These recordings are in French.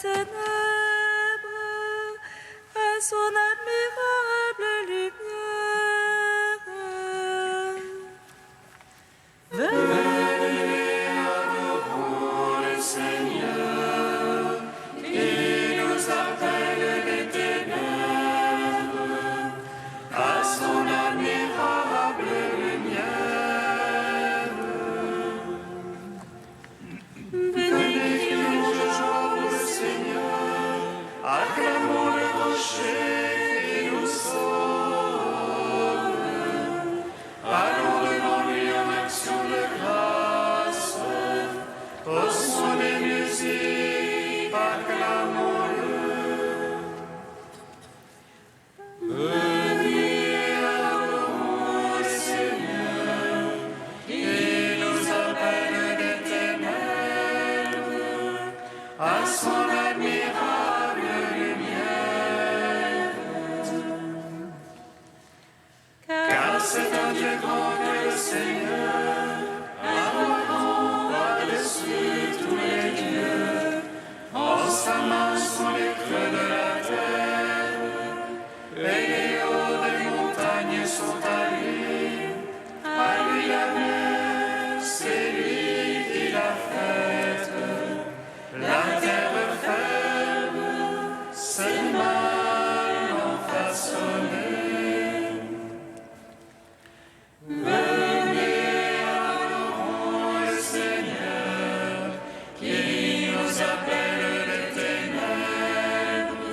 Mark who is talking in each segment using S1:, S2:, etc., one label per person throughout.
S1: ténèbres à son admirable lumière. Venez, adorons le Seigneur, qui nous appelle des ténèbres à son admirable lumière. Venez, louons le Seigneur, acclamons le rocher qui nous sauve. Allons devant lui en action de grâce, au son des musiques, acclamons-le. Venez, adorons le Seigneur, qui nous appelle des ténèbres à son admirable lumière. Car c'est un Dieu grand que le Seigneur, adorant par-dessus tous les dieux. En sa main sont les creux de la terre, et les hauts des montagnes sont à lui. À lui la mer, c'est lui qui l'a faite. La terre ferme, ses mains l'ont façonnée. Venez, adorons le Seigneur, qui nous appelle des ténèbres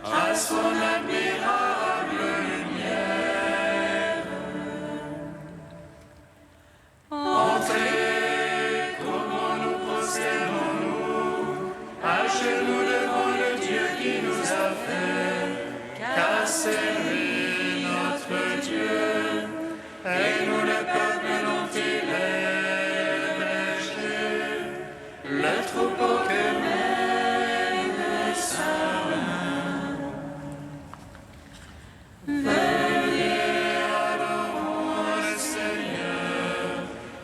S1: à son admirable lumière. Entrez, comment nous prosternons-nous, à genoux devant le Dieu qui nous a fait, car c'est lui notre Dieu, et nous le peuple dont il est berger, le troupeau que mène sa main. Venez, adorons le Seigneur,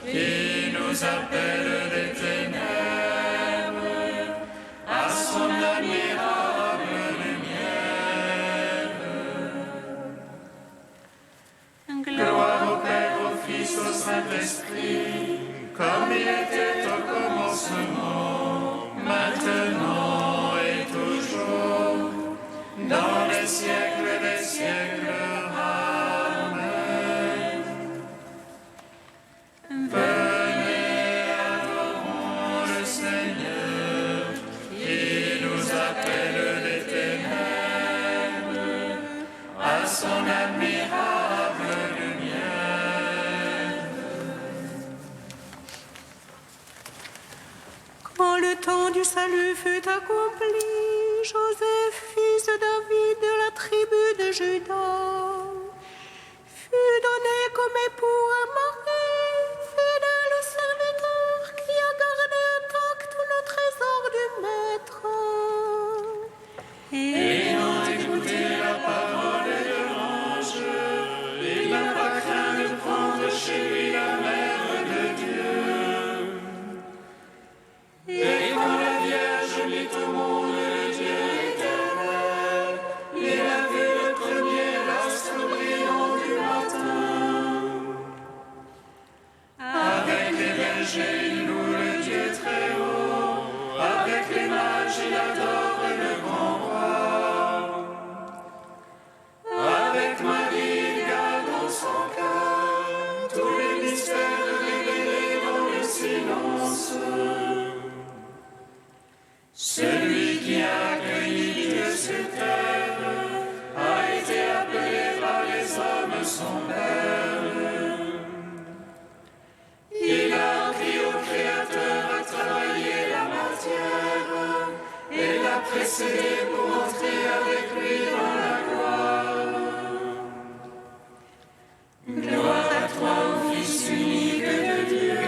S1: qui nous appelle des ténèbres à son admirable lumière. Gloire au Père, au Fils, au Saint-Esprit, comme il était au commencement, maintenant et toujours, dans les siècles des siècles. Amen. Venez, adorons le Seigneur, qui nous appelle des ténèbres à son admirable lumière.
S2: Quand le temps du salut fut accompli, Joseph, fils de David de la tribu de Juda, fut donné comme époux à Marie, fidèle serviteur qui a gardé intact tout le trésor du Maître.
S1: Ayant écouté la parole de l'ange, il n'a pas craint de prendre chez lui la mère de Dieu. Et quand la Vierge mit au monde le Dieu éternel, il a vu le premier astre brillant du matin. Avec les bergers, il loue le Dieu très haut, avec les mages, il adore le grand roi. Avec Marie, il garde dans son cœur tous les mystères révélés dans le silence. Celui qui a accueilli Dieu sur terre a été appelé par les hommes son Père. Il a appris au Créateur à travailler la matière et l'a précédé pour entrer avec lui dans la gloire. Gloire à toi, ô Fils unique de Dieu,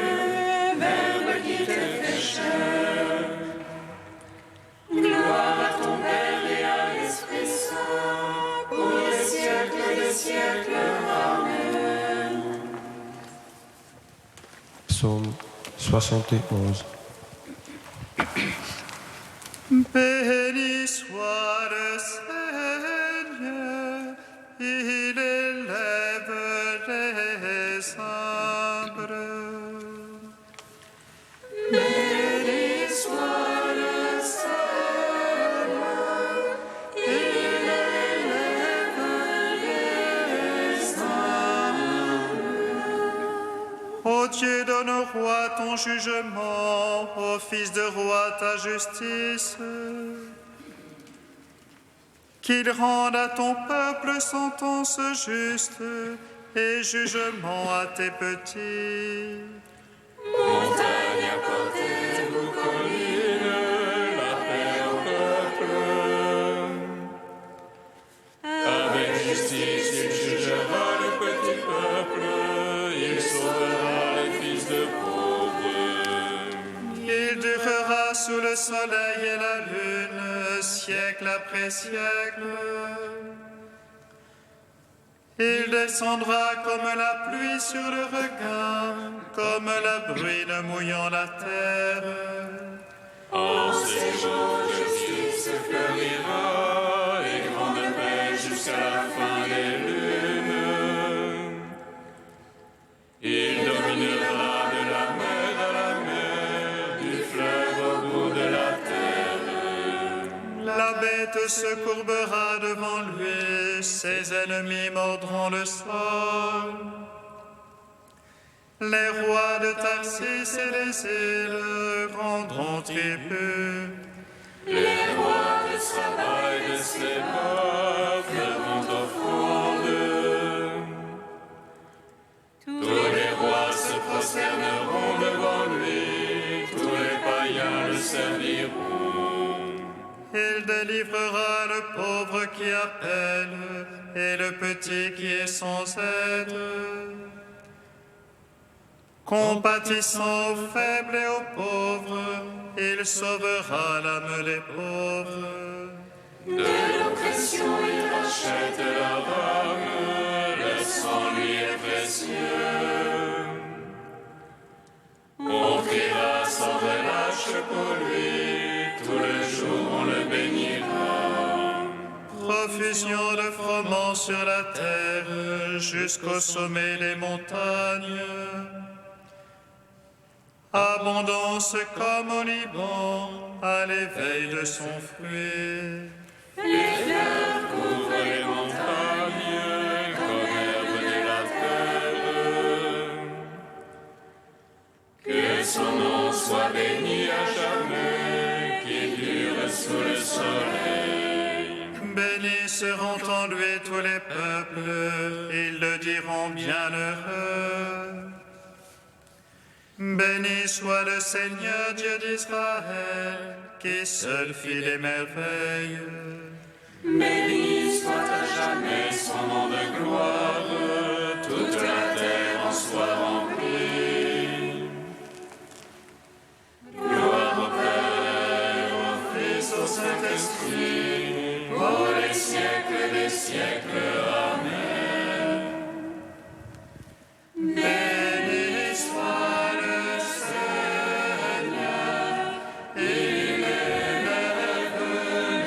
S1: Verbe qui t'est fait chair. Gloire à ton Père et à l'Esprit Saint, pour les siècles des siècles. Amen.
S3: Psaume 71.
S1: Béni soit le Seigneur, il élève les humbles.
S2: Béni soit le Seigneur, il élève les humbles.
S1: Ô Dieu, donne au roi ton jugement, au fils de roi ta justice. Qu'il rende à ton peuple sentence juste et jugement à tes petits.
S2: Montagne apportez-vous collines, la paix au peuple. Avec justice, il jugera le petit peuple, il sauvera les fils de pauvres.
S1: Il durera sous le soleil et la lune, siècle après siècle. Il descendra comme la pluie sur le regain, comme la bruine mouillant la terre.
S2: En ces jours, justice fleurira et grande paix jusqu'à la fin des lunes. Il dominera de la mer à la mer, du fleuve au bout de la terre.
S1: La bête se courbera devant lui, ses ennemis mordront le sol. Les rois de Tarsis et les îles rendront tribut.
S2: Les rois de Saba et de Séba feront offrande. Tous les rois se prosterneront devant lui, tous les païens le serviront.
S1: Il délivrera le pauvre qui appelle et le petit qui est sans aide. Compatissant aux faibles et aux pauvres, il sauvera l'âme des pauvres.
S2: De l'oppression, il rachète leur âme, le sang lui est précieux. On criera sans relâche pour lui, tout le jour on le bénira.
S1: Profusion de froment sur la terre, jusqu'au sommet des montagnes. Abondance comme au Liban, à l'éveil de son fruit.
S2: Les fleurs couvrent les montagnes, comme herbe de la terre. Que son nom soit béni à jamais, qu'il dure sous le soleil.
S1: Bénis seront en lui tous les peuples, ils le diront bienheureux. Béni soit le Seigneur Dieu d'Israël, qui seul fit les merveilles.
S2: Béni soit à jamais son nom de gloire, toute la terre en soit remplie. Gloire au Père, au Fils, au Saint-Esprit, pour les siècles des siècles. Amen. Béni soit le Seigneur, il élève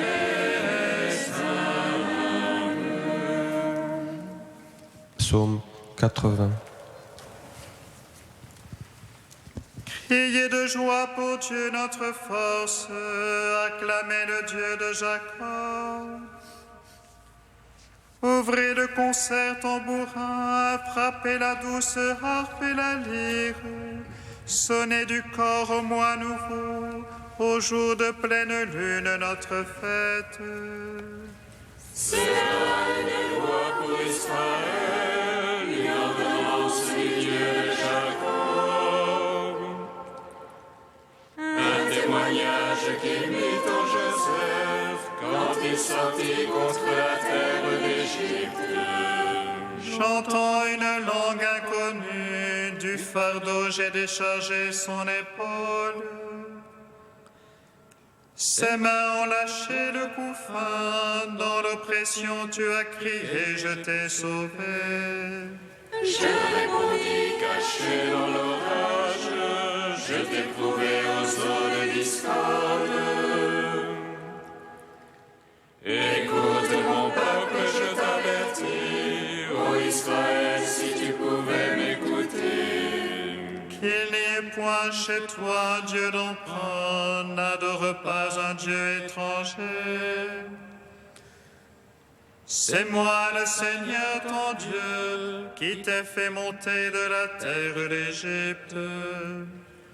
S2: les humbles.
S3: Psaume 80.
S1: Criez de joie pour Dieu notre force, acclamez le Dieu de Jacob. Ouvrez de concert tambourin, frappez la douce harpe et la lyre, sonnez du corps au mois nouveau, au jour de pleine lune notre fête.
S2: C'est une loi pour Israël, une ordonnance du Dieu de Jacob. Un témoignage qu'il mit en Joseph quand il sortit contre la terre d'Égypte.
S1: J'entends une langue inconnue, du fardeau j'ai déchargé son épaule. Ses mains ont lâché le couffin, dans l'oppression tu as crié, je t'ai sauvé.
S2: Je répondis caché dans l'orage, je t'ai prouvé aux eaux de discorde.
S1: chez toi, Dieu d'en prendre, n'adore pas un Dieu étranger. C'est moi le Seigneur ton Dieu, qui t'ai fait monter de la terre d'Égypte.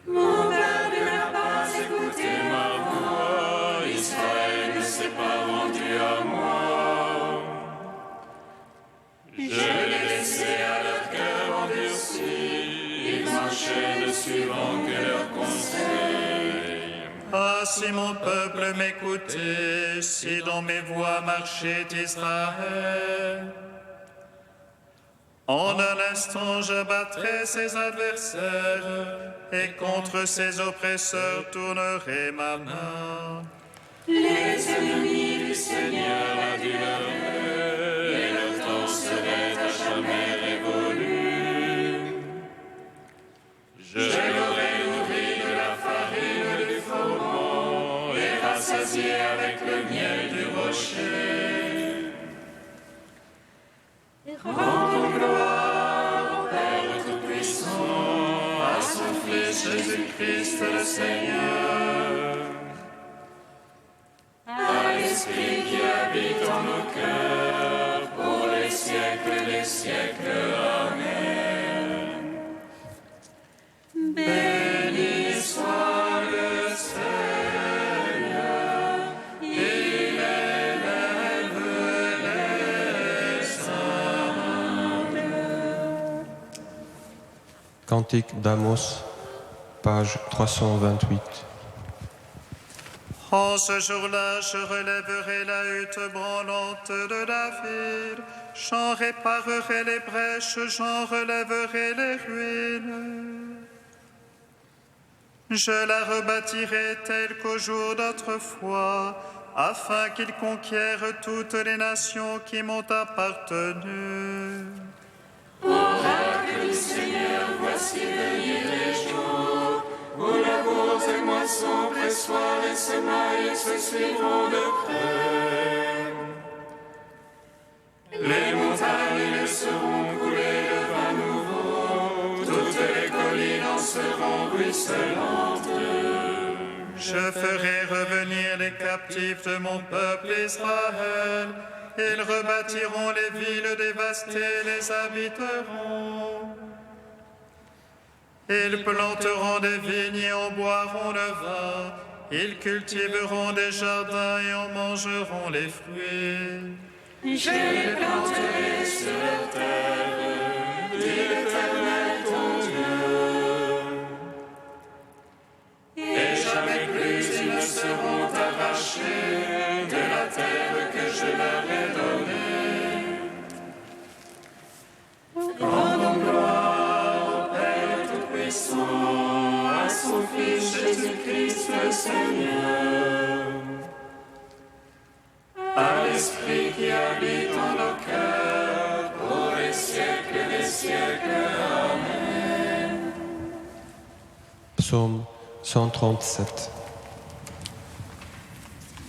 S2: Mon peuple n'a pas écouté
S1: Ma voix, Israël ne s'est pas rendu à moi. Je l'ai laissé à leur cœur endurci, ils marchaient ne suivant que leurs conseils. Ah, si mon peuple m'écoutait, si dans mes voies marchait Israël, en un instant j'abattrais ses adversaires, et contre ses oppresseurs tournerai ma main.
S2: les ennemis du Seigneur
S1: Aduleraient, et leur temps serait à jamais révolu. Je l'aurai nourri de la farine du froment, et rassasié avec le miel du rocher. Rendons gloire au Père Tout-Puissant, à son Fils Jésus-Christ le Seigneur, à l'Esprit qui habite en nos cœurs, pour les siècles des siècles. Amen. Béni soit le Seigneur, il élève les humbles.
S3: Cantique d'Amos, page 328.
S1: En ce jour-là, je relèverai la hutte branlante de David, j'en réparerai les brèches, j'en relèverai les ruines. Je la rebâtirai telle qu'au jour d'autrefois, afin qu'il conquiert toutes les nations qui m'ont appartenu.
S2: Oracle du Seigneur, voici venir les jours où labours et moissons, pressoirs et semailles se suivront de près.
S1: Les montagnes seront coulées de vin nouveau, toutes les collines en seront ruisselantes. Je ferai revenir les captifs de mon peuple Israël. Ils rebâtiront les villes dévastées, les habiteront. Ils planteront des vignes et en boiront le vin. Ils cultiveront des jardins et en mangeront les fruits.
S2: Je les planterai sur leur terre, dit l'Éternel ton Dieu.
S1: Et jamais plus ils ne seront arrachés de la terre que je leur ai donnée.
S2: Rendons gloire au Père Tout-Puissant, à son Fils Jésus-Christ le Seigneur,
S1: À l'Esprit qui habite en nos cœurs, pour les siècles des siècles. Amen.
S3: Psaume 137.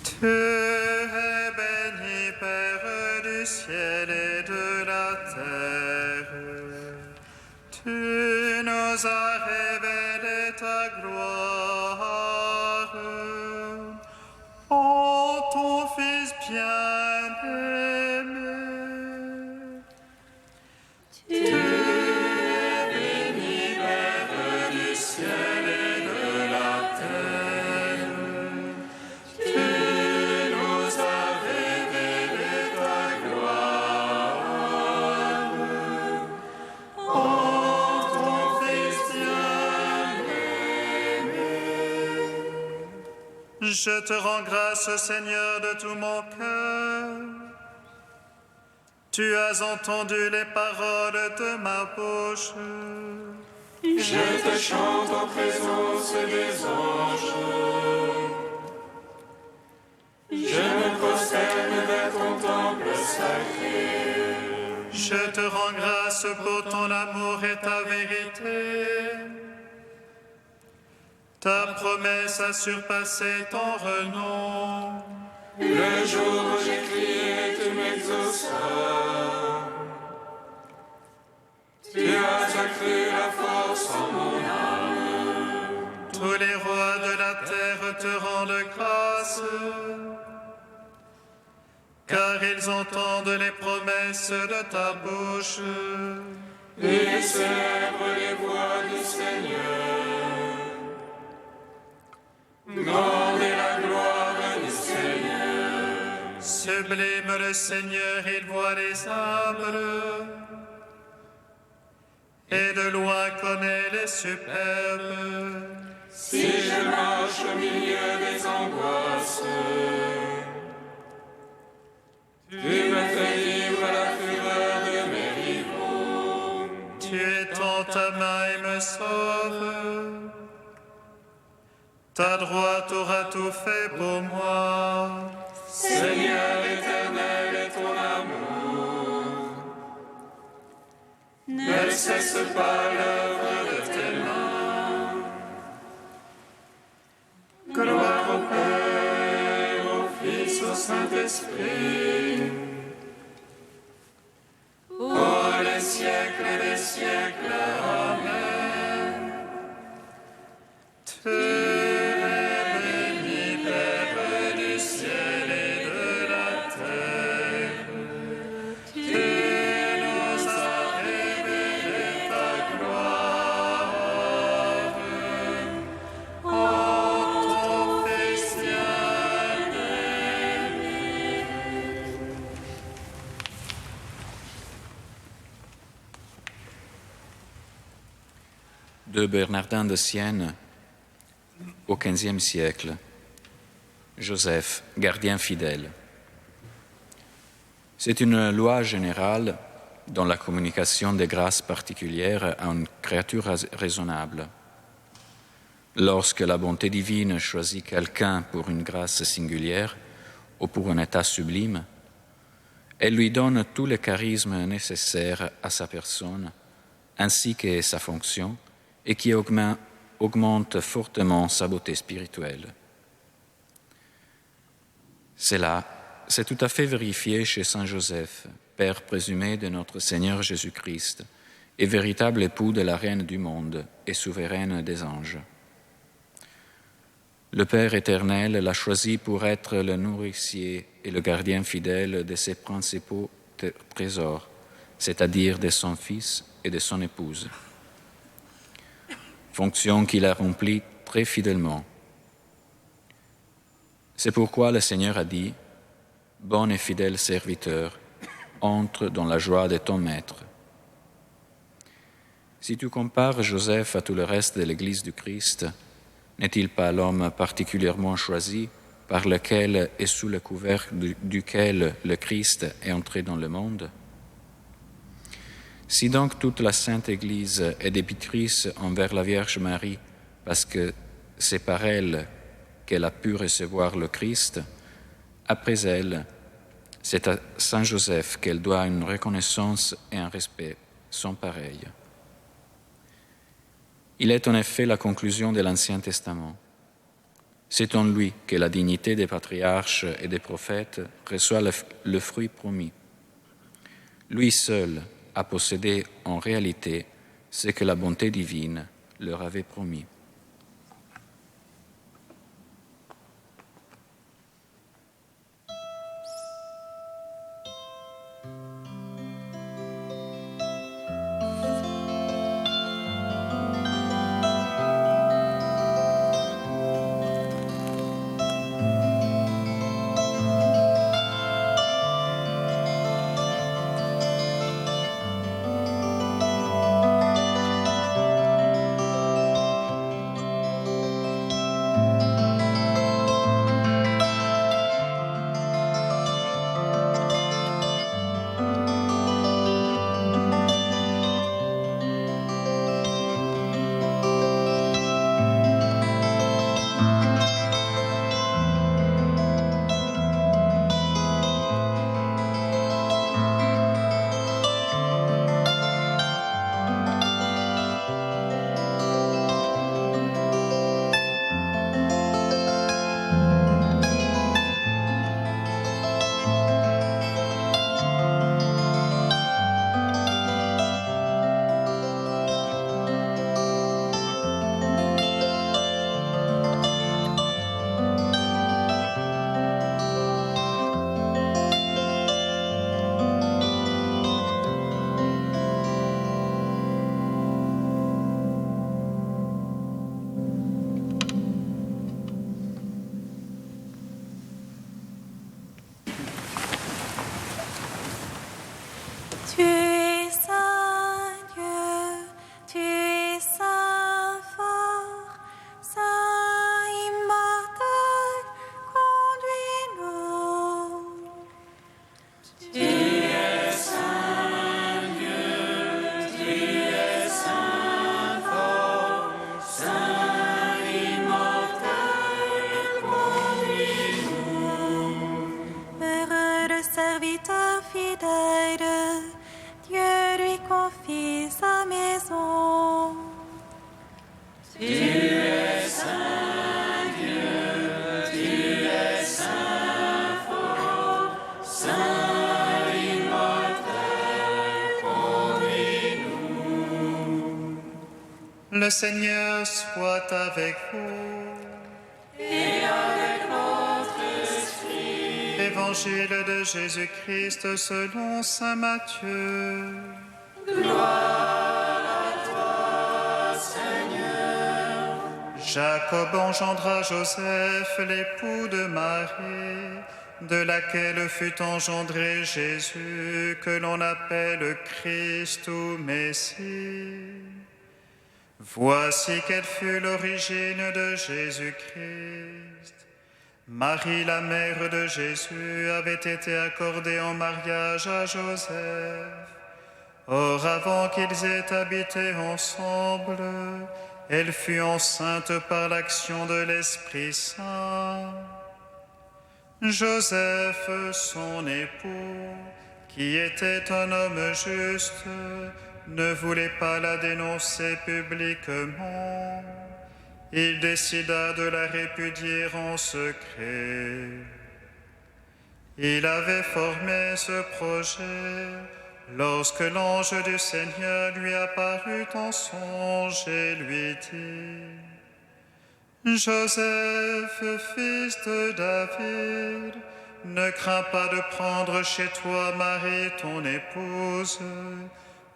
S1: Tu es béni, Père du ciel et de la terre. Tu nous as révélé ta gloire. Ô ton Fils bien-aimé. Tu es béni, Père du ciel et de la terre. Tu nous as révélé ta gloire. Ô ton Fils bien-aimé. Je te rends grâce, Seigneur, de tout mon cœur. Tu as entendu les paroles de ma bouche.
S2: Je te chante en présence des anges. Je me prosterne vers ton temple sacré.
S1: Je te rends grâce pour ton amour et ta vérité. Ta promesse a surpassé ton renom.
S2: Le jour où j'ai crié, tu m'exauças. Tu as accru la force en mon âme.
S1: te rendent grâce, car ils entendent les promesses de ta bouche.
S4: Et célèbrent les voies du Seigneur. Grande est la gloire du Seigneur.
S1: Sublime le Seigneur, il voit les arbres, et de loin connaît les superbes.
S4: Si je marche au milieu des angoisses, tu me fais vivre la fureur de mes rivaux.
S1: Tu étends ta main et me sauves. Ta droite aura tout fait pour moi.
S4: Seigneur éternel est ton amour. Ne cesse pas l'œuvre de tes mains. Gloire au Père, au Fils, au Saint-Esprit. Pour les siècles des siècles. Amen.
S1: Tu es béni, Père du ciel et de la terre. Tu nous as révélé ta gloire. Ô ton Fils bien-aimé.
S5: De Bernardin de Sienne, au XVe siècle. Joseph, gardien fidèle. C'est une loi générale dans la communication des grâces particulières à une créature raisonnable. Lorsque la bonté divine choisit quelqu'un pour une grâce singulière ou pour un état sublime, elle lui donne tous les charismes nécessaires à sa personne, ainsi que sa fonction, et qui augmente fortement sa beauté spirituelle. C'est tout à fait vérifié chez Saint Joseph, père présumé de notre Seigneur Jésus-Christ, et véritable époux de la Reine du monde et souveraine des anges. Le Père éternel l'a choisi pour être le nourricier et le gardien fidèle de ses principaux trésors, c'est-à-dire de son Fils et de son épouse. Fonction qu'il a remplie très fidèlement. C'est pourquoi le Seigneur a dit « Bon et fidèle serviteur, entre dans la joie de ton Maître ». Si tu compares Joseph à tout le reste de l'Église du Christ, n'est-il pas l'homme particulièrement choisi par lequel et sous le couvercle duquel le Christ est entré dans le monde ? Si donc toute la Sainte Église est débitrice envers la Vierge Marie, parce que c'est par elle qu'elle a pu recevoir le Christ, après elle, c'est à Saint Joseph qu'elle doit une reconnaissance et un respect sans pareil. Il est en effet la conclusion de l'Ancien Testament. C'est en lui que la dignité des patriarches et des prophètes reçoit le fruit promis. Lui seul a possédé en réalité ce que la bonté divine leur avait promis.
S2: fidèle, Dieu lui confie sa maison.
S1: Tu es saint Dieu, tu es saint fort, saint immortel, conduis-nous.
S6: Le Seigneur soit avec vous.
S1: Et avec notre esprit.
S6: Évangile de Jésus-Christ selon saint Matthieu.
S1: Gloire à toi, Seigneur.
S6: Jacob engendra Joseph, l'époux de Marie, de laquelle fut engendré Jésus, que l'on appelle Christ ou Messie. Voici quelle fut l'origine de Jésus-Christ. Marie, la mère de Jésus, avait été accordée en mariage à Joseph. Or, avant qu'ils aient habité ensemble, elle fut enceinte par l'action de l'Esprit Saint. Joseph, son époux, qui était un homme juste, ne voulait pas la dénoncer publiquement. Il décida de la répudier en secret. Il avait formé ce projet lorsque l'ange du Seigneur lui apparut en songe et lui dit: Joseph, fils de David, ne crains pas de prendre chez toi Marie, ton épouse.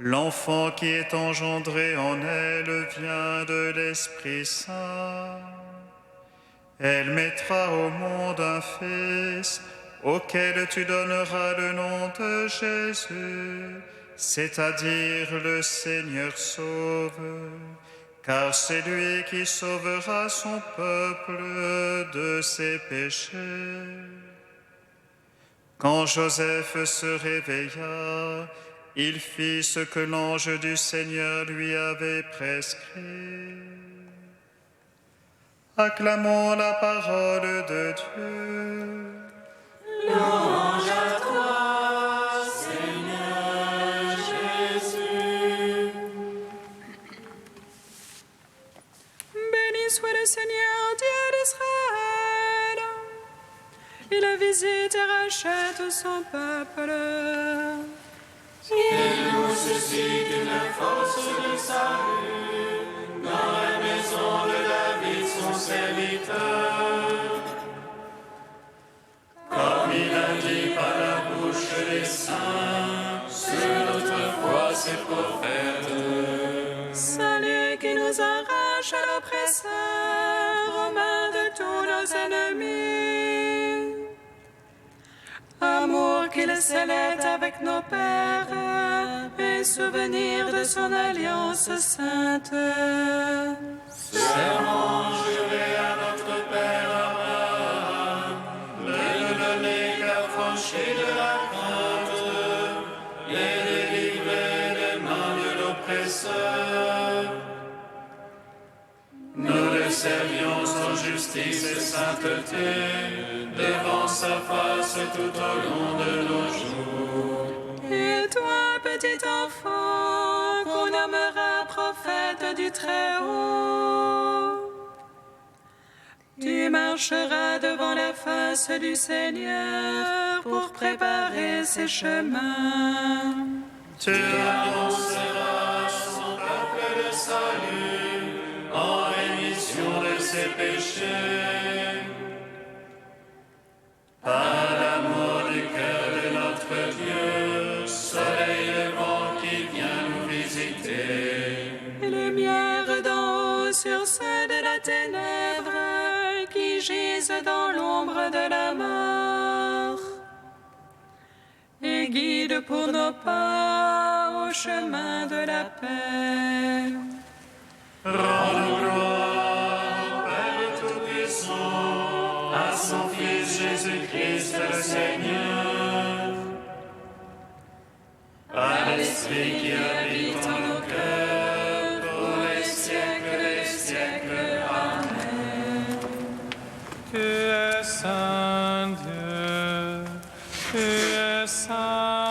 S6: L'enfant qui est engendré en elle vient de l'Esprit Saint. Elle mettra au monde un fils auquel tu donneras le nom de Jésus, c'est-à-dire le Seigneur sauve, car c'est lui qui sauvera son peuple de ses péchés. Quand Joseph se réveilla, il fit ce que l'ange du Seigneur lui avait prescrit. Acclamons la parole de Dieu.
S1: Louange à toi, Seigneur Jésus.
S7: Béni soit le Seigneur, Dieu d'Israël. Il visite et rachète son peuple.
S1: Il nous suscite une force de salut dans la maison de David, son serviteur. Comme il a dit par la bouche des saints, sur notre foi ses prophètes.
S7: Salut qui nous arrache à l'oppresseur, aux mains de tous nos ennemis. Amour qu'il scellait avec nos pères, et souvenir de son alliance sainte.
S1: Serment juré à notre Père Abraham, de ne donner qu'affranchis de la crainte, et délivrer des mains de l'oppresseur. Nous le servions en justice et sainteté, devant sa face tout au long de nos jours.
S7: Et toi, petit enfant, qu'on nommera prophète du Très-Haut, tu marcheras devant la face du Seigneur pour préparer ses chemins.
S6: Tu
S1: Annonceras son peuple le salut, en rémission de ses péchés. Par l'amour du cœur de notre Dieu, soleil levant qui vient nous visiter.
S7: Et lumière d'en haut sur ceux de la ténèbre qui gisent dans l'ombre de la mort. Et guide pour nos pas au chemin de la paix.
S1: Rendons gloire au Père Tout-Puissant, à son Fils Jésus-Christ le Seigneur, à l'Esprit qui habite en nos cœurs, pour les siècles des siècles. Amen.
S4: Tu es saint Dieu, tu es saint.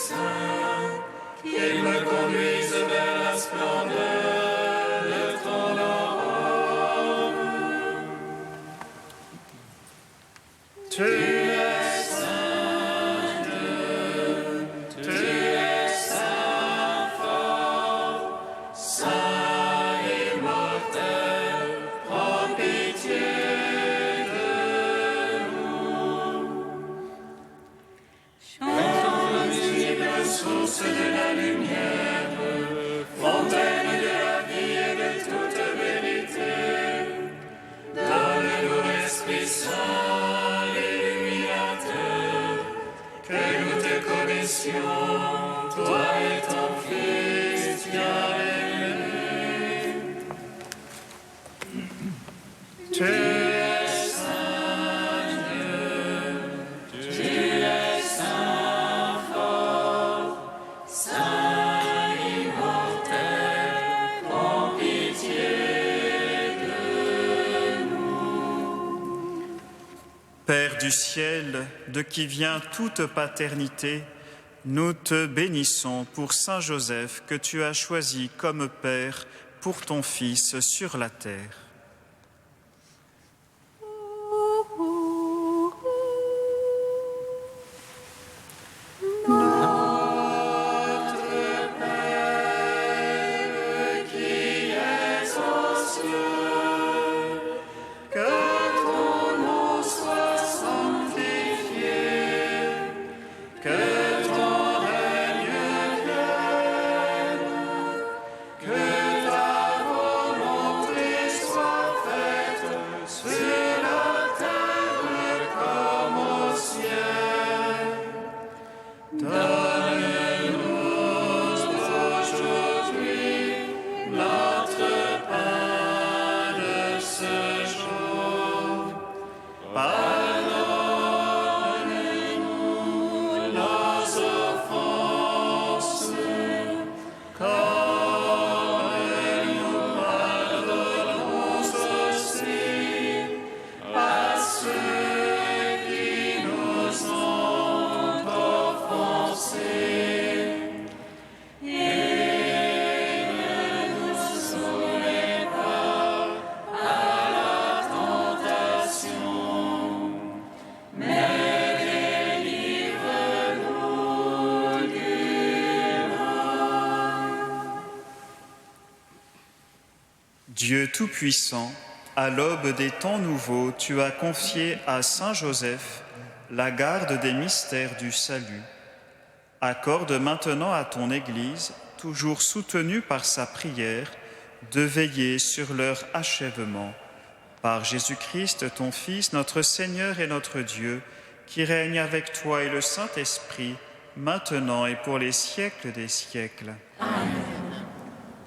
S1: dessein, qu'il me conduise vers la splendeur de ton aurore.
S6: Tu es saint Dieu, tu es saint fort, saint immortel, prends pitié de nous.
S1: Chantons l'invisible source de la lumière, fontaine de la vie et de toute vérité, donne-nous l'Esprit Saint, l'illuminateur, que nous te connaissions, toi et ton Fils bien-aimé. Tu es saint Dieu, tu es saint fort, saint immortel, prends pitié de nous.
S6: Père du ciel, de qui vient toute paternité, nous te bénissons pour Saint Joseph que tu as choisi comme Père pour ton Fils sur la terre. Dieu Tout-Puissant, à l'aube des temps nouveaux, tu as confié à Saint Joseph la garde des mystères du salut. Accorde maintenant à ton Église, toujours soutenue par sa prière, de veiller sur leur achèvement. Par Jésus-Christ, ton Fils, notre Seigneur et notre Dieu, qui règne avec toi et le Saint-Esprit, maintenant et pour les siècles des siècles.
S1: Amen.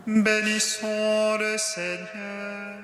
S6: Bénissons le Seigneur.